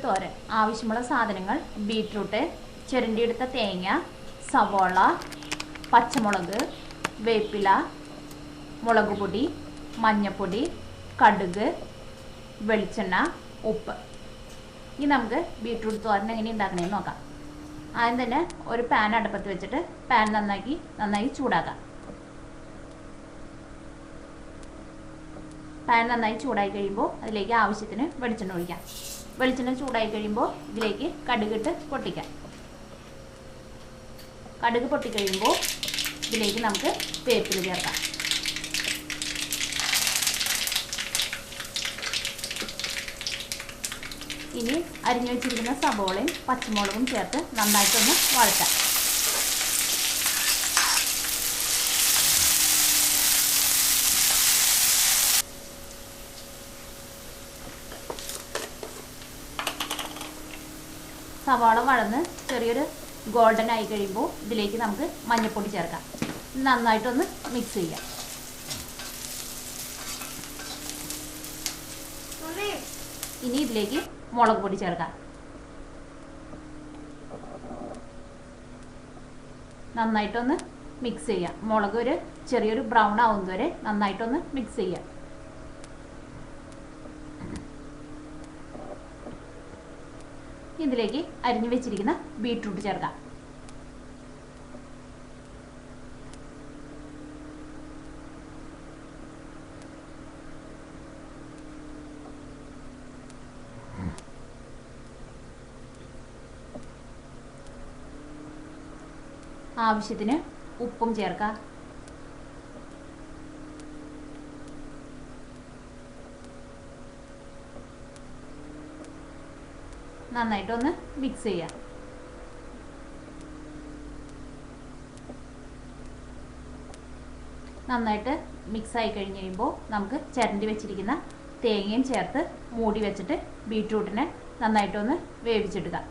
തോരൻ ആവശ്യമുള്ള സാധനങ്ങൾ: ബീറ്റ്റൂട്ട്, ചിരണ്ടിയെടുത്ത തേങ്ങ, സവോള, പച്ചമുളക്, വേപ്പില, മുളക് പൊടി, മഞ്ഞൾപ്പൊടി, കടുക്, വെളിച്ചെണ്ണ, ഉപ്പ്. ഇനി നമുക്ക് ബീറ്റ്റൂട്ട് തോരൻ എങ്ങനെ ഉണ്ടാക്കണമെന്ന് നോക്കാം. ആദ്യം തന്നെ ഒരു പാൻ അടുപ്പത്ത് വെച്ചിട്ട് പാൻ നന്നായി ചൂടാക്കാം. പാൻ നന്നായി ചൂടായി കഴിയുമ്പോൾ അതിലേക്ക് ആവശ്യത്തിന് വെളിച്ചെണ്ണ ഒഴിക്കാം. വെളിച്ചെണ്ണ ചൂടായി കഴിയുമ്പോൾ ഇതിലേക്ക് കടുകിട്ട് പൊട്ടിക്കാം. കടുക് പൊട്ടിക്കഴിയുമ്പോൾ ഇതിലേക്ക് നമുക്ക് വേപ്പില ചേർക്കാം. ഇനി അരിഞ്ഞു വെച്ചിരിക്കുന്ന സവോളയും പച്ചമുളകും ചേർത്ത് നന്നായിട്ടൊന്ന് വഴറ്റാം. സവാള വഴന്ന് ചെറിയൊരു ഗോൾഡൻ ആയി കഴിയുമ്പോൾ ഇതിലേക്ക് നമുക്ക് മഞ്ഞൾപ്പൊടി ചേർക്കാം. നന്നായിട്ടൊന്ന് മിക്സ് ചെയ്യാം. ഇനി ഇതിലേക്ക് മുളക് പൊടി ചേർക്കാം. നന്നായിട്ടൊന്ന് മിക്സ് ചെയ്യാം. മുളക് ചെറിയൊരു ബ്രൗൺ ആവുന്നതുവരെ നന്നായിട്ടൊന്ന് മിക്സ് ചെയ്യാം. ഇതിലേക്ക് അരിഞ്ഞു വെച്ചിരിക്കുന്ന ബീറ്റ്റൂട്ട് ചേർക്കാം. ആവശ്യത്തിന് ഉപ്പും ചേർക്കാം. നന്നായിട്ടൊന്ന് മിക്സ് ചെയ്യാം. നന്നായിട്ട് മിക്സ് ആയി കഴിഞ്ഞ് കഴിയുമ്പോൾ നമുക്ക് ചിരണ്ടി വെച്ചിരിക്കുന്ന തേങ്ങയും ചേർത്ത് മൂടി വെച്ചിട്ട് ബീറ്റ്റൂട്ടിനെ നന്നായിട്ടൊന്ന് വേവിച്ചെടുക്കാം.